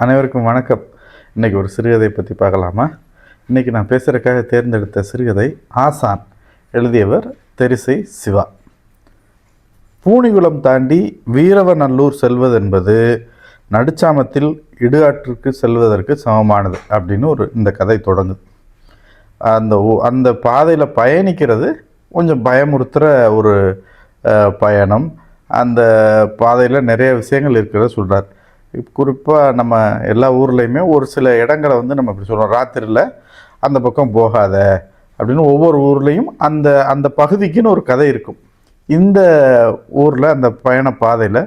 அனைவருக்கும் வணக்கம். இன்றைக்கி ஒரு சிறுகதை பற்றி பார்க்கலாமா? இன்றைக்கி நான் பேசுகிறதுக்காக தேர்ந்தெடுத்த சிறுகதை ஆசான். எழுதியவர் தெரிசை சிவா. பூணிகுளம் தாண்டி வீரவநல்லூர் செல்வதென்பது நடுச்சாமத்தில் இடுகாட்டிற்கு செல்வதற்கு சமமானது அப்படின்னு இந்த கதை தொடங்குது. அந்த பாதையில் பயணிக்கிறது கொஞ்சம் பயமுறுத்துகிற ஒரு பயணம். அந்த பாதையில் நிறைய விஷயங்கள் இருக்கிறத சொல்கிறார். குறிப்பாக நம்ம எல்லா ஊர்லேயுமே ஒரு சில இடங்களை நம்ம இப்படி சொல்கிறோம், ராத்திரியில் அந்த பக்கம் போகாத அப்படின்னு. ஒவ்வொரு ஊர்லேயும் அந்த அந்த பகுதிக்குன்னு ஒரு கதை இருக்கும். இந்த ஊரில் அந்த பயண பாதையில்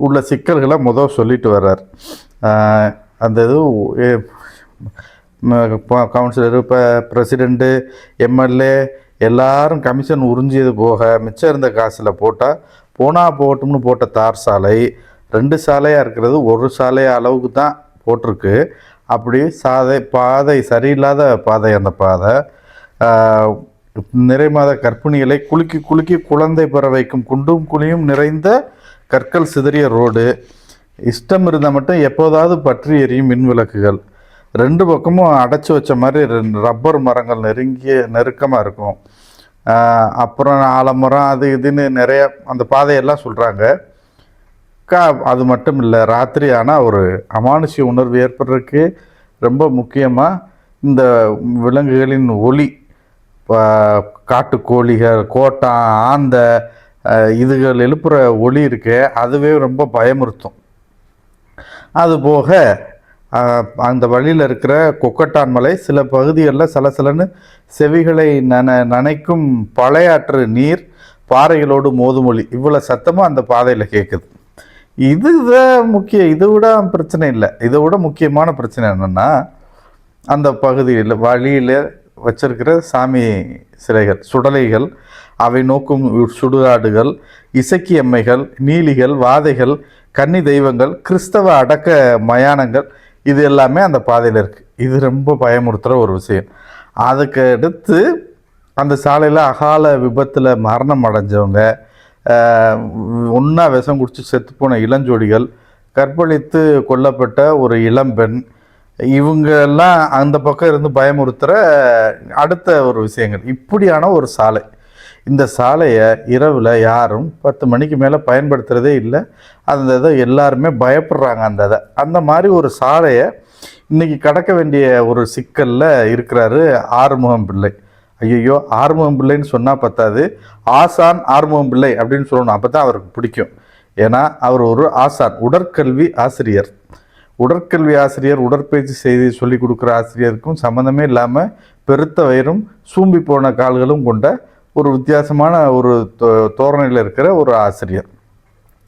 உள்ள சிக்கல்களை சொல்லிட்டு வர்றார். அந்த இது கவுன்சிலரு, இப்போ பிரசிடெண்ட்டு, எம்எல்ஏ எல்லாரும் கமிஷன் உறிஞ்சியது போக மிச்சம் இருந்த காசில் போனால் போகட்டும்னு போட்ட தார் சாலை 2 சாலையாக இருக்கிறது 1 சாலை அளவுக்கு தான் போட்டிருக்கு. அப்படி பாதை சரியில்லாத பாதை. அந்த பாதை நிறைமாத கர்ப்பிணிகளை குலுக்கி குழந்தை பெற வைக்கும் குண்டும் குழியும் நிறைந்த கற்கள் சிதறிய ரோடு. இஷ்டம் இருந்தால் மட்டும் எப்போதாவது பற்றி எரியும் மின் விளக்குகள். 2 பக்கமும் அடைச்சி வச்ச மாதிரி ரப்பர் மரங்கள் நெருக்கமாக இருக்கும். அப்புறம் ஆலமரம் அது இதுன்னு நிறைய அந்த பாதையெல்லாம் சொல்கிறாங்க. அது மட்டும் இல்லை, ராத்திரி ஆனால் ஒரு அமானுஷ்ய உணர்வு ஏற்படுறதுக்கு ரொம்ப முக்கியமாக இந்த விலங்குகளின் ஒலி, காட்டுக்கோழிகள், கோட்டான், ஆந்த இதுகள் எழுப்புகிற ஒலி இருக்கு, அதுவே ரொம்ப பயமுறுத்தும். அதுபோக அந்த வழியில் இருக்கிற கொக்கட்டான் மலை, சில பகுதிகளில் சலசலன்னு செவிகளை நனைக்கும் பழையாற்று நீர், பாறைகளோடு மோதுமொழி, இவ்வளோ சத்தமாக அந்த பாதையில் கேட்குது. இதுதான் இதை விட பிரச்சனை இல்லை. இதை விட முக்கியமான பிரச்சனை என்னென்னா, அந்த பகுதியில் வழியில் வச்சிருக்கிற சாமி சிலைகள், சுடலைகள், அவை நோக்கும் சுடுகாடுகள், இசக்கி எம்மைகள், நீலிகள், வாதைகள், கன்னி தெய்வங்கள், கிறிஸ்தவ அடக்க மயானங்கள், இது எல்லாமே அந்த பாதையில் இருக்குது. இது ரொம்ப பயமுறுத்துகிற ஒரு விஷயம். அதுக்கு அடுத்து அந்த சாலையில் அகால விபத்தில் மரணம் அடைஞ்சவங்க, ஒன்றா விஷம் குடித்து செத்துப்போன இளஞ்சோடிகள், கற்பழித்து கொல்லப்பட்ட ஒரு இளம்பெண், இவங்கெல்லாம் அந்த பக்கம் இருந்து பயமுறுத்துகிற அடுத்த ஒரு விஷயங்கள். இப்படியான ஒரு சாலை. இந்த சாலையை இரவில் யாரும் 10 மணிக்கு மேலே பயன்படுத்துகிறதே இல்லை. அந்த இதை எல்லாருமே பயப்படுறாங்க. அந்த மாதிரி ஒரு சாலையை இன்றைக்கி கடக்க வேண்டிய ஒரு சிக்கலில் இருக்கிறாரு ஆறுமுகம் பிள்ளை. ஐயோ, ஆறுமுகம் பிள்ளைன்னு சொன்னால் பத்தாது, ஆசான் ஆறுமுகம் பிள்ளை அப்படின்னு சொல்லணும். அப்போ தான் அவருக்கு பிடிக்கும். ஏன்னா அவர் ஒரு ஆசான், உடற்கல்வி ஆசிரியர். உடற்பயிற்சி செய்து சொல்லி கொடுக்குற ஆசிரியருக்கும் சம்மந்தமே இல்லாமல் பெருத்த வயிறும் சூம்பி போன கால்களும் கொண்ட ஒரு வித்தியாசமான ஒரு தோரணையில் இருக்கிற ஒரு ஆசிரியர்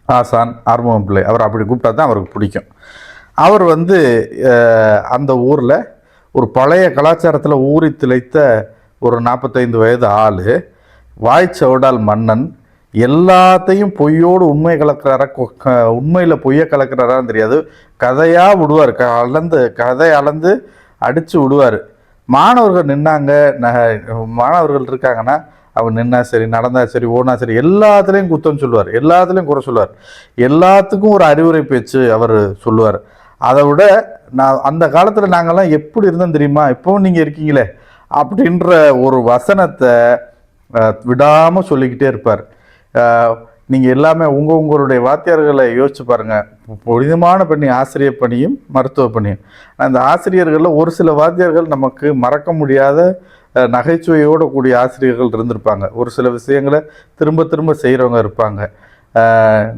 ஆசான் ஆறுமுகம் பிள்ளை. அவர் அப்படி கூப்பிட்டா தான் அவருக்கு பிடிக்கும். அவர் அந்த ஊரில் ஒரு பழைய கலாச்சாரத்தில் ஊறி திளைத்த ஒரு 45 வயது ஆள், வாய்ச்சவடால் மன்னன். எல்லாத்தையும் பொய்யோடு உண்மை கலக்கிறாரா, உண்மையில் பொய்யை கலக்கிறாரான்னு தெரியாது. கதையாக விடுவார், கதை அளந்து அடித்து விடுவார். மாணவர்கள் நின்னாங்க, மாணவர்கள் இருக்காங்கன்னா அவர் நின்னா சரி, நடந்தா சரி, ஓனா சரி, எல்லாத்துலேயும் குத்தம் சொல்லுவார், எல்லாத்துலேயும் குறை சொல்லுவார், எல்லாத்துக்கும் ஒரு அறிவுரை பேச்சு அவர் சொல்லுவார். அதை விட அந்த காலத்தில் நாங்கள்லாம் எப்படி இருந்தோம் தெரியுமா, இப்போவும் நீங்கள் இருக்கீங்களே அப்படின்ற ஒரு வசனத்தை விடாமல் சொல்லிக்கிட்டே இருப்பார். நீங்கள் எல்லாமே உங்களுடைய வாத்தியார்களை யோசிச்சு பாருங்கள். புனிதமான பணி ஆசிரியர் பணியும் மருத்துவ பணியும். அந்த ஆசிரியர்களில் ஒரு சில வாத்தியார்கள் நமக்கு மறக்க முடியாத நகைச்சுவையோடு கூடிய ஆசிரியர்கள் இருந்திருப்பாங்க. ஒரு சில விஷயங்களை திரும்ப திரும்ப செய்கிறவங்க இருப்பாங்க.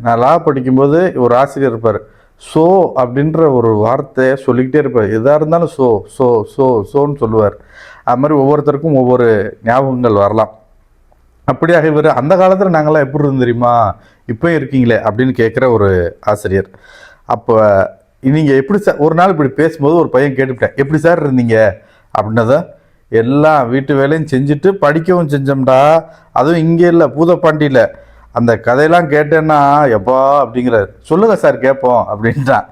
நான் லா படிக்கும்போது ஒரு ஆசிரியர் இருப்பார், ஸோ அப்படின்ற ஒரு வார்த்தையை சொல்லிக்கிட்டே இருப்பார். எதாக இருந்தாலும் ஸோ ஸோ ஸோ ஸோன்னு சொல்லுவார். அது மாதிரி ஒவ்வொருத்தருக்கும் ஒவ்வொரு ஞாபகங்கள் வரலாம். அப்படியாக இவர் அந்த காலத்தில் நாங்களாம் எப்படி இருந்தோம் தெரியுமா, இப்போ இருக்கீங்களே அப்படின்னு கேட்குற ஒரு ஆசிரியர். அப்போ நீங்கள் எப்படி சார், ஒரு நாள் இப்படி பேசும்போது ஒரு பையன் கேட்டுவிட்டேன், எப்படி சார் இருந்தீங்க அப்படின்னதான், எல்லாம் வீட்டு வேலையும் செஞ்சுட்டு படிக்கவும் செஞ்சோம்டா, அதுவும் இங்கே இல்லை பூதப்பாண்டியில். அந்த கதையெல்லாம் கேட்டேன்னா எப்பா அப்படிங்கிறார். சொல்லுங்கள் சார் கேட்போம் அப்படின்ட்டான்.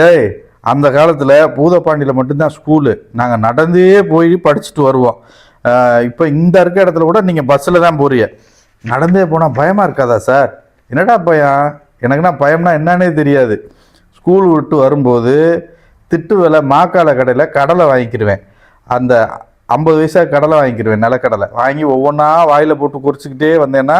ஏய், அந்த காலத்தில் பூதப்பாண்டியில் மட்டும்தான் ஸ்கூலு, நாங்கள் நடந்தே போய் படிச்சுட்டு வருவோம். இப்போ இந்த இருக்க இடத்துல கூட நீங்கள் பஸ்ஸில் தான் போறீங்க, நடந்தே போனால் பயமாக இருக்காதா சார்? என்னடா பயம்? எனக்குன்னா பயம்னா என்னன்னே தெரியாது. ஸ்கூல் விட்டு வரும்போது திட்டு விலை மாக்கால கடையில் கடலை வாங்கிக்கிடுவேன். அந்த 50 பைசா கடலை வாங்கிக்கிடுவேன், நிலக்கடலை வாங்கி ஒவ்வொன்றா வாயில் போட்டு குறிச்சிக்கிட்டே வந்தேன்னா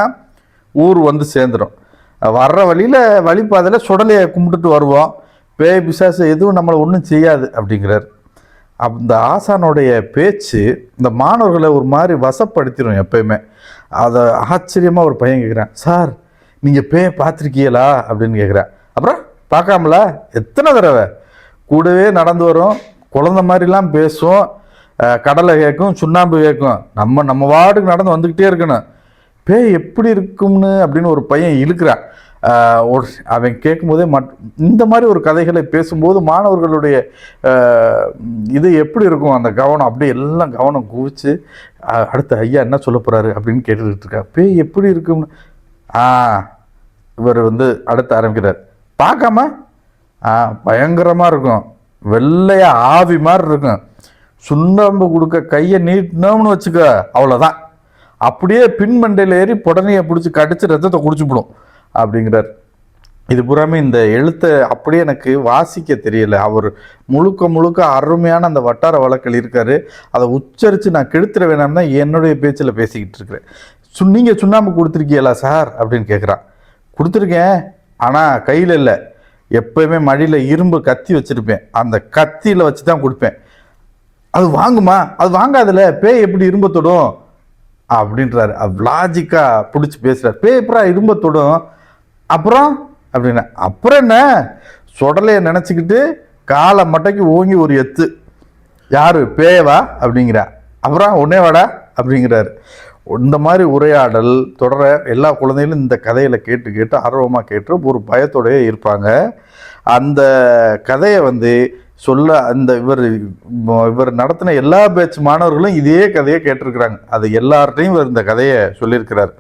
ஊர் வந்து சேர்ந்துடும். வர்ற வழியில் வழிப்பாதையில் சுடலையை கும்பிட்டுட்டு வருவோம். பேய் பிசாசு எதுவும் நம்மளை ஒன்றும் செய்யாது அப்படிங்கிறார். அந்த ஆசானுடைய பேச்சு இந்த மாணவர்களை ஒரு மாதிரி வசப்படுத்திடும் எப்பயுமே. அதை ஆச்சரியமாக ஒரு பையன் கேட்குறேன், சார் நீங்கள் பேயை பார்த்துருக்கீங்களா அப்படின்னு கேட்குறேன். அப்புறம் பார்க்காமல எத்தனை தடவை கூடவே நடந்து வரும், குழந்த மாதிரிலாம் பேசும், கடலை கேட்கும், சுண்ணாம்பு கேட்கும், நம்ம வார்டுக்கு நடந்து வந்துக்கிட்டே இருக்கணும், பேய் எப்படி இருக்கும்னு அப்படின்னு ஒரு பையன் இழுக்கிறான். அவன் கேட்கும்போதே இந்த மாதிரி ஒரு கதைகளை பேசும்போது மாணவர்களுடைய இது எப்படி இருக்கும், அந்த கவனம் அப்படியே எல்லாம் கவனம் குவிச்சு அடுத்த ஐயா என்ன சொல்ல போகிறாரு அப்படின்னு கேட்டுக்கிட்டு இருக்கா. பேய் எப்படி இருக்கும்னு இவர் வந்து அடுத்து ஆரம்பிக்கிறார். பார்க்காம பயங்கரமாக இருக்கும், வெள்ளையா ஆவி மாதிரி இருக்கும், சுண்ணாம்பு கொடுக்க கையை நீட்டினோம்னு வச்சுக்க அவ்வளோதான், அப்படியே பின்மண்டையில் ஏறி புடனையை பிடிச்சி கடிச்சு ரத்தத்தை குடிச்சுவிடும் அப்படிங்கிறார். இது பூராமே இந்த எழுத்தை அப்படியே எனக்கு வாசிக்க தெரியல. அவர் முழுக்க அருமையான அந்த வட்டார வழக்கில் இருக்காரு. அதை உச்சரித்து நான் கெடுத்துட வேணாம் தான் என்னுடைய பேச்சில் பேசிக்கிட்டு இருக்கிறேன். நீங்கள் சுண்ணாம்பு கொடுத்துருக்கீங்களா சார் அப்படின்னு கேட்குறான். கொடுத்துருக்கேன், ஆனால் கையில் இல்லை, எப்போயுமே மடியில் இரும்பு கத்தி வச்சுருப்பேன், அந்த கத்தியில் வச்சு தான் கொடுப்பேன். அது வாங்குமா? அது வாங்காதில்ல, பேய் எப்படி இரும்பத்தோடும் அப்படின்றாரு. லாஜிக்காக பிடிச்சி பேசுகிறார். பேய் எப்பறம் இரும்பத்தோடும் அப்புறம் அப்படின்னா, அப்புறம் என்ன, சுடலையை நினச்சிக்கிட்டு காலை மட்டைக்கு ஓங்கி ஒரு எத்து, யார் பேயவா அப்படிங்கிறா, அப்புறம் ஒன்னே வாடா அப்படிங்கிறாரு. இந்த மாதிரி உரையாடல் தொடர எல்லா குழந்தைகளும் இந்த கதையில் கேட்டு ஆர்வமாக கேட்டு ஒரு பயத்தோடையே இருப்பாங்க. அந்த கதையை வந்து சொல்ல அந்த இவர் நடத்தின எல்லா பேட்ச் மாணவர்களும் இதே கதையை கேட்டிருக்கிறாங்க. அது எல்லார்ட்டையும் இவர் இந்த கதையை சொல்லியிருக்கிறார்.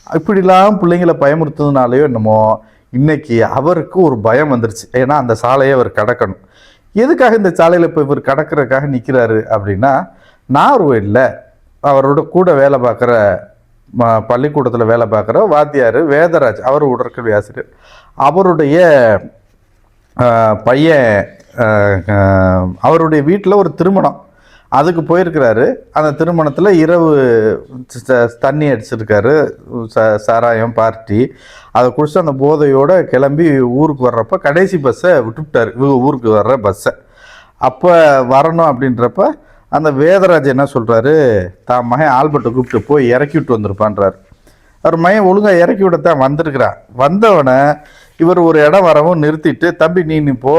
இப்படிலாம் பிள்ளைங்களை பயமுறுத்துறதுனாலையோ என்னமோ இன்னைக்கு அவருக்கு ஒரு பயம் வந்துருச்சு. ஏன்னா அந்த சாலையை அவர் கடக்கணும். எதுக்காக இந்த சாலையில் இப்போ இவர் கடக்கிறதுக்காக நிற்கிறாரு அப்படின்னா, நார்வேயில் அவரோட கூட வேலை பார்க்குற பள்ளிக்கூடத்தில் வேலை பார்க்குற வாத்தியார் வேதராஜ், அவர் உடற்கல்வி ஆசிரியர், அவருடைய பையன் அவருடைய வீட்டில் ஒரு திருமணம், அதுக்கு போயிருக்கிறாரு. அந்த திருமணத்தில் இரவு தண்ணி அடிச்சிருக்காரு, சாராயம் பார்ட்டி, அதை குடிச்சு அந்த போதையோடு கிளம்பி ஊருக்கு வர்றப்ப கடைசி பஸ்ஸை விட்டுவிட்டார், ஊருக்கு வர்ற பஸ்ஸை. அப்போ வரணும் அப்படின்றப்ப அந்த வேதராஜ் என்ன சொல்கிறாரு, தான் மகன் ஆல்பர்ட்டை கூப்பிட்டு போய் இறக்கி விட்டு வந்திருப்பான்றார். அவர் மகன் ஒழுங்காக இறக்கி விடத்தான் வந்திருக்கிறான். வந்தவனை இவர் ஒரு இடம் வரவும் நிறுத்திட்டு, தம்பி நீ போ,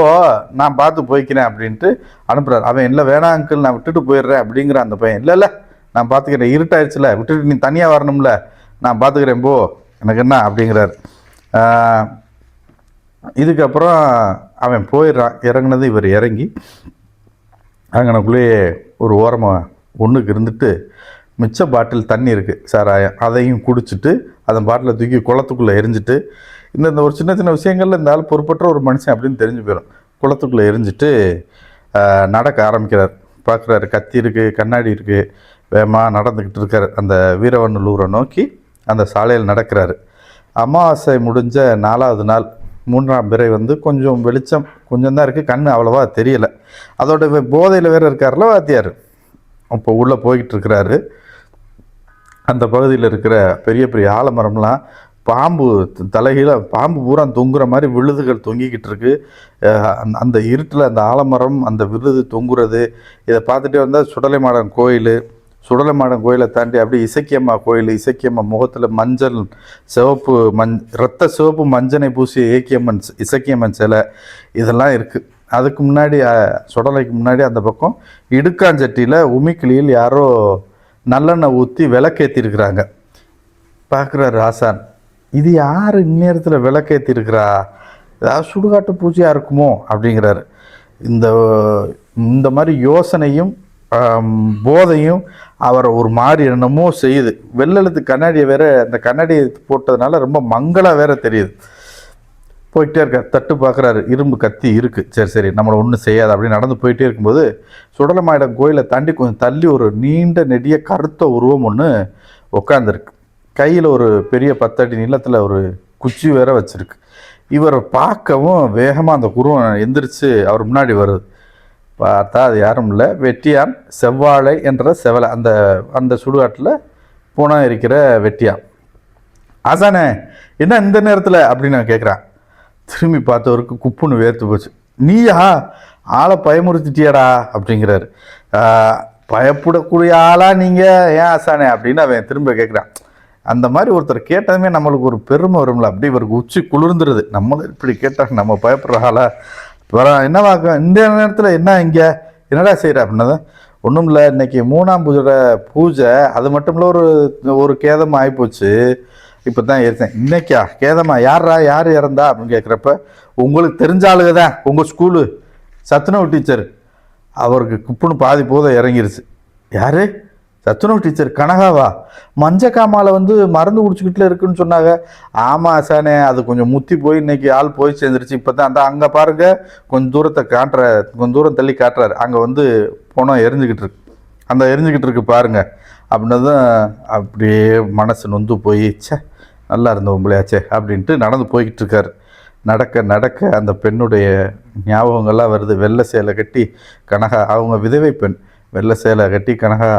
நான் பார்த்து போய்க்கிறேன் அப்படின்ட்டு அனுப்புகிறார். அவன் இல்லை வேணாம் அங்கிள், நான் விட்டுட்டு போயிடுறேன் அப்படிங்கிற அந்த பையன், இல்லை நான் பார்த்துக்கிறேன், இருட்டாயிடுச்சுல, விட்டுட்டு நீ தனியாக வரணும்ல, நான் பார்த்துக்கிறேன் போ, எனக்கு என்ன அப்படிங்கிறார். இதுக்கப்புறம் அவன் போயிடுறான். இறங்குனது இவர் இறங்கி அங்கனக்குள்ளேயே ஒரு ஓரமாக ஒன்றுக்கு இருந்துட்டு மிச்ச பாட்டில் தண்ணி இருக்குது சாராயம், அதையும் குடிச்சிட்டு அந்த பாட்டிலை தூக்கி குளத்துக்குள்ளே எரிஞ்சிட்டு, இந்த ஒரு சின்ன விஷயங்கள்ல இந்த ஆள் பொறுப்பற்ற ஒரு மனுஷன் அப்படின்னு தெரிஞ்சு போயிடும். குளத்துக்குள்ளே எரிஞ்சிட்டு நடக்க ஆரம்பிக்கிறார். பார்க்குறாரு, கத்தி இருக்குது, கண்ணாடி இருக்குது, வேகமாக நடந்துக்கிட்டு இருக்கார். அந்த வீரவநல்லூரை நோக்கி அந்த சாலையில் நடக்கிறாரு. அமாவாசை முடிஞ்ச 4வது நாள் 3ஆம் பிறை வந்து கொஞ்சம் வெளிச்சம் கொஞ்சம் தான் இருக்குது, கண் அவ்வளோவா தெரியலை. அதோட போதையில் வேறு இருக்கார்ல வாத்தியார். இப்போ உள்ளே போய்கிட்டு இருக்கிறாரு. அந்த பகுதியில் இருக்கிற பெரிய ஆலமரம்லாம் பாம்பு தலைகீழ பாம்பு பூரா தொங்குற மாதிரி விழுதுகள் தொங்கிக்கிட்டு இருக்கு. அந்த இருட்டில் அந்த ஆலமரம் அந்த விழுது தொங்குறது இதை பார்த்துட்டே வந்தால் சுடலைமாடன் கோயிலை தாண்டி அப்படியே இசக்கியம்மா கோயில், இசக்கியம்மா முகத்தில் மஞ்சள் சிவப்பு ரத்த சிவப்பு மஞ்சனை பூசிய இசக்கியம்மன் சிலை இதெல்லாம் இருக்குது. அதுக்கு முன்னாடி சுடலைக்கு முன்னாடி அந்த பக்கம் இடுக்காஞ்சட்டியில் உமிக்கிளியில் யாரோ நல்லெண்ணெய் ஊற்றி விளக்கேற்றிருக்கிறாங்க. பார்க்குறாரு ஆசான், இது யார் இந்நேரத்தில் விளக்கேற்றிருக்கிறா, ஏதாவது சுடுகாட்டு பூஜையாக இருக்குமோ அப்படிங்கிறாரு. இந்த மாதிரி யோசனையும் போதையும் அவரை ஒரு மாதிரி என்னமோ செய்யுது. வெள்ளெழுத்து கண்ணாடியை வேற, அந்த கண்ணாடியை போட்டதுனால ரொம்ப மங்களாக வேற தெரியுது. போயிட்டே இருக்கார். தட்டு பார்க்குறாரு, இரும்பு கத்தி இருக்குது, சரி நம்மளை ஒன்றும் செய்யாது அப்படின்னு நடந்து போயிட்டே இருக்கும்போது சுடலமாயிடம் கோயிலை தாண்டி கொஞ்சம் தள்ளி ஒரு நீண்ட நெடிய கருத்த உருவம் ஒன்று உட்காந்துருக்கு. கையில் ஒரு பெரிய 10 அடி நீளத்தில் ஒரு குச்சி வேற வச்சுருக்கு. இவரை பார்க்கவும் வேகமாக அந்த உருவம் எந்திரிச்சு அவர் முன்னாடி வருது. பார்த்தா அது யாரும் இல்லை, வெட்டியான் செவ்வாழை என்ற செவலை. அந்த அந்த சுடுகாட்டில் பூனா இருக்கிற வெட்டியான். ஆசானே என்ன இந்த நேரத்தில் அப்படின்னு நான் கேட்குறான். திரும்பி பார்த்தவருக்கு குப்புன்னு வேர்த்து போச்சு. நீயா ஆளை பயமுறுத்திட்டியாடா அப்படிங்கிறாரு. பயப்படக்கூடிய ஆளா நீங்கள் ஏன் ஆசானே அப்படின்னு அவன் திரும்ப கேட்குறான். அந்த மாதிரி ஒருத்தர் கேட்டதுமே நம்மளுக்கு ஒரு பெருமை வரும்ல, அப்படி இவருக்கு உச்சி குளிர்ந்துருது. நம்மளும் இப்படி கேட்டால் நம்ம பயப்படுற ஆளா என்னவாக்க இந்த நேரத்தில் என்ன இங்கே என்னடா செய்கிற அப்படின்னா, ஒன்றும் இல்லை, இன்னைக்கு 3ஆம் பூஜை, அது மட்டும் இல்லை ஒரு கேதம் ஆகிப்போச்சு, இப்போ தான் ஏறிச்சேன். இன்னைக்கா கேதமா? யார் இறந்தா அப்படின்னு கேட்குறப்ப, உங்களுக்கு தெரிஞ்ச ஆளுக தான், உங்கள் ஸ்கூலு சத்துணவு டீச்சர், அவருக்கு குப்புன்னு பாதி போதும் இறங்கிருச்சு. யார்? சத்துணவு டீச்சர் கனகாவா? மஞ்சக்காமால மருந்து குடிச்சுக்கிட்டுல இருக்குன்னு சொன்னாங்க. ஆமாம் ஆசானே, அது கொஞ்சம் முத்தி போய் இன்னைக்கு ஆள் போய் சேர்ந்துருச்சு. இப்போ தான் அந்த அங்கே பாருங்க, கொஞ்சம் தூரம் தள்ளி காட்டுறாரு. அங்கே போனோம் எரிஞ்சுக்கிட்டு இருக்கு, அந்த எரிஞ்சுக்கிட்டு இருக்கு பாருங்க அப்படின்னதும் அப்படியே மனசு நொந்து போய், சே நல்லா இருந்த உங்களையாச்சே அப்படின்ட்டு நடந்து போய்கிட்டு இருக்காரு. நடக்க நடக்க அந்த பெண்ணுடைய ஞாபகங்கள்லாம் வருது. வெள்ளை சேலை கட்டி கனகா, அவங்க விதவை பெண், வெள்ளை சேலை கட்டி கனகா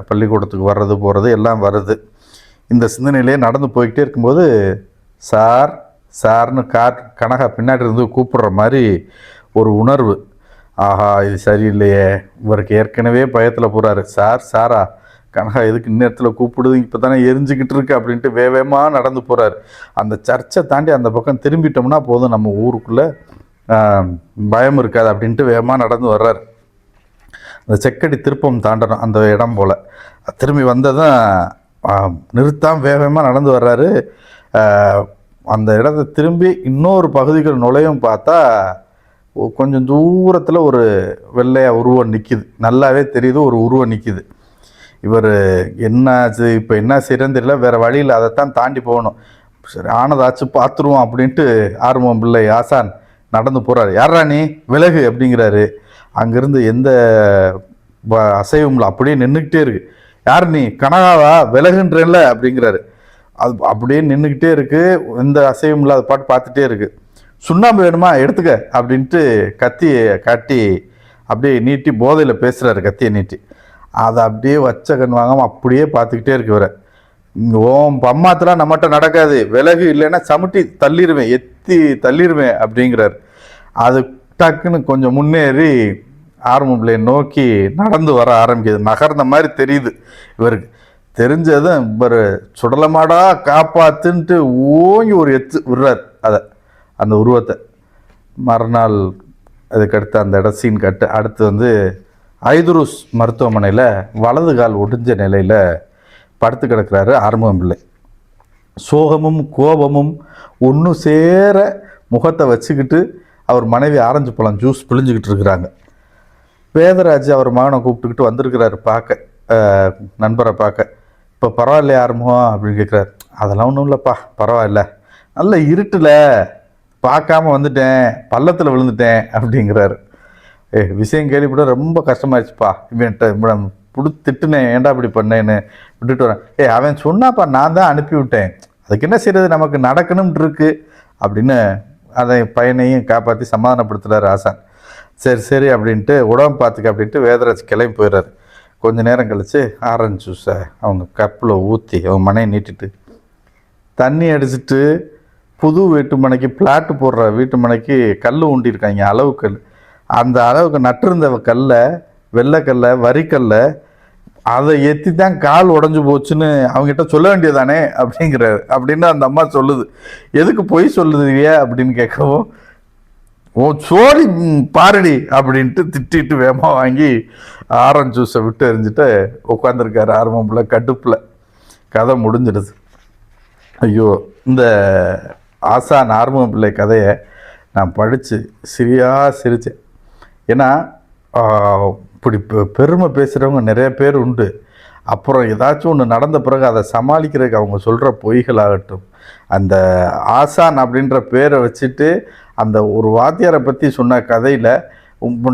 பள்ளிக்கூடத்துக்கு வர்றது போகிறது எல்லாம் வருது. இந்த சிந்தனையிலே நடந்து போய்கிட்டே இருக்கும்போது, சார்னு கனகா பின்னாடி இருந்து கூப்பிடுற மாதிரி ஒரு உணர்வு. ஆஹா இது சரியில்லையே, இவருக்கு ஏற்கனவே பயத்தில் போகிறாரு. சாரா கனகா எதுக்கு இந்நேரத்தில் கூப்பிடுது, இப்போ தானே எரிஞ்சுக்கிட்டு இருக்கு அப்படின்ட்டு வேகமாக நடந்து போகிறாரு. அந்த சர்ச்சை தாண்டி அந்த பக்கம் திரும்பிட்டோம்னா போதும், நம்ம ஊருக்குள்ளே பயம் இருக்காது அப்படின்ட்டு வேகமாக நடந்து வர்றாரு. அந்த செக்கடி திருப்பம் தாண்டணும் அந்த இடம் போல். திரும்பி வந்ததும் நிறுத்தாமல் வேகமாக நடந்து வர்றாரு. அந்த இடத்த திரும்பி இன்னொரு பகுதிகள் நுழையும் பார்த்தா, கொஞ்சம் தூரத்தில் ஒரு வெள்ளையாக உருவம் நிற்கிது. நல்லாவே தெரியுது, ஒரு உருவம் நிற்கிது. இவர் என்னாச்சு, இப்போ என்ன செய்யறதுன்னு தெரியல, வேறு வழியில் அதைத்தான் தாண்டி போகணும். சரி ஆனதாச்சு பார்த்துருவோம் அப்படின்ட்டு ஆர்வம் பிள்ளை ஆசான் நடந்து போகிறாரு. யாரா நீ, விலகு அப்படிங்கிறாரு. அங்கேருந்து எந்த அசைவும்ல, அப்படியே நின்றுக்கிட்டே இருக்கு. யார் நீ, கனகாவா, விலகுன்றேன்ல அப்படிங்கிறாரு. அது அப்படியே நின்றுக்கிட்டே இருக்கு, எந்த அசைவும்ல, அதை பாட்டு பார்த்துட்டே இருக்கு. சுண்ணாம்பு வேணுமா எடுத்துக்க அப்படின்ட்டு கத்தியை காட்டி அப்படியே நீட்டி போதையில் பேசுகிறாரு. கத்தியை நீட்டி அதை அப்படியே வச்ச கண் வாங்காமல் அப்படியே பார்த்துக்கிட்டே இருக்கு. வர ஓம் பம்மாத்தெல்லாம் நம்மகிட்ட நடக்காது, விலகு இல்லைன்னா சமுட்டி தள்ளிடுவேன், எத்தி தள்ளிடுவேன் அப்படிங்கிறார். அது டக்குன்னு கொஞ்சம் முன்னேறி ஆர்வம் பிள்ளையை நோக்கி நடந்து வர ஆரம்பிக்குது. நகர்ந்த மாதிரி தெரியுது இவருக்கு. தெரிஞ்சதும் இவர் சுடலமாடா காப்பாத்துன்ட்டு ஓங்கி ஒரு எத்து விடுறார் அந்த உருவத்தை. மறுநாள் அதுக்கடுத்து அந்த இடம் சீன் கட்டு. அடுத்து ஐதுருஸ் மருத்துவமனையில் வலது கால் ஒடிஞ்ச நிலையில் படுத்து கிடக்கிறாரு ஆறுமுகம் பிள்ளை. சோகமும் கோபமும் ஒன்று சேர முகத்தை வச்சுக்கிட்டு அவர் மனைவி ஆரஞ்சு பழம் ஜூஸ் பிழிஞ்சிக்கிட்டு இருக்கிறாங்க. வேதராஜ் அவர் மகனை கூப்பிட்டுக்கிட்டு வந்திருக்கிறாரு பார்க்க, நண்பரை பார்க்க. இப்போ பரவாயில்லையா ஆறுமுகம் அப்படின்னு கேட்குறாரு. அதெல்லாம் ஒன்றும் இல்லைப்பா, பரவாயில்ல, நல்ல இருட்டில் பார்க்காம வந்துட்டேன், பள்ளத்தில் விழுந்துட்டேன் அப்படிங்கிறாரு. விஷயம் கேள்விப்பட ரொம்ப கஷ்டமாயிடுச்சுப்பா, இவன்ட்ட திட்டுனேன், ஏன்டா இப்படி பண்ணேன்னு விட்டுட்டு வரேன். அவன் சொன்னாப்பா, நான் தான் அனுப்பி விட்டேன், அதுக்கு என்ன செய்யறது, நமக்கு நடக்கணும்னு இருக்கு அப்படின்னு அதை பையனையும் காப்பாற்றி சமாதானப்படுத்துகிறார் ஆசான். சரி அப்படின்ட்டு உடம்பு பார்த்துக்க அப்படின்ட்டு வேதராஜ் கிளம்பி போயிடுறாரு. கொஞ்சம் நேரம் கழித்து ஆரஞ்சு ஜூஸை அவங்க கப்பில் ஊற்றி அவங்க மனையை நீட்டிட்டு தண்ணி அடிச்சுட்டு புது வீட்டு மனைக்கு பிளாட்டு போடுற வீட்டு மனைக்கு கல் ஊண்டியிருக்காங்க, அளவு கல். அந்த அளவுக்கு நட்டிருந்த கல்லை, வெள்ளைக்கல்லை, வரிக்கல்லை, அதை எத்தி தான் கால் உடஞ்சி போச்சுன்னு அவங்ககிட்ட சொல்ல வேண்டியதானே அப்படிங்கிறாரு. அப்படின்னு அந்த அம்மா சொல்லுது. எதுக்கு பொய் சொல்லுதுவிய அப்படின்னு கேட்கவும், ஓ சோழி பாரடி அப்படின்ட்டு திட்டிட்டு வேகமாக வாங்கி ஆரஞ்சு ஜூஸை விட்டு எறிஞ்சிட்டு உட்காந்துருக்காரு ஆரம்பம் பிள்ளை கடுப்பில். கதை முடிஞ்சிடுது. ஐயோ, இந்த ஆசான் ஆர்வம் பிள்ளை கதையை நான் படித்து சிரித்தேன். ஏன்னா இப்படி பெருமை பேசுகிறவங்க நிறைய பேர் உண்டு. அப்புறம் ஏதாச்சும் ஒன்று நடந்த பிறகு அதை சமாளிக்கிறதுக்கு அவங்க சொல்கிற பொய்களாகட்டும், அந்த ஆசான் அப்படின்ற பேரை வச்சுட்டு அந்த ஒரு வாத்தியாரை பற்றி சொன்ன கதையில்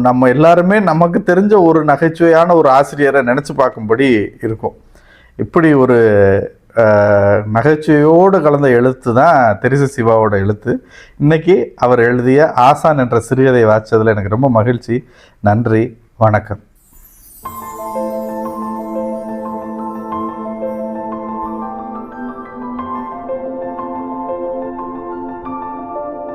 நம்ம எல்லாருமே நமக்கு தெரிஞ்ச ஒரு நகைச்சுவையான ஒரு ஆசிரியரை நினச்சி பார்க்கும்படி இருக்கும். இப்படி ஒரு நகைச்சுவையோடு கலந்த எழுத்து தான் தெரிசு சிவாவோட எழுத்து. இன்றைக்கி அவர் எழுதிய ஆசான் என்ற சிறுகதை வாசித்ததில் எனக்கு ரொம்ப மகிழ்ச்சி. நன்றி, வணக்கம்.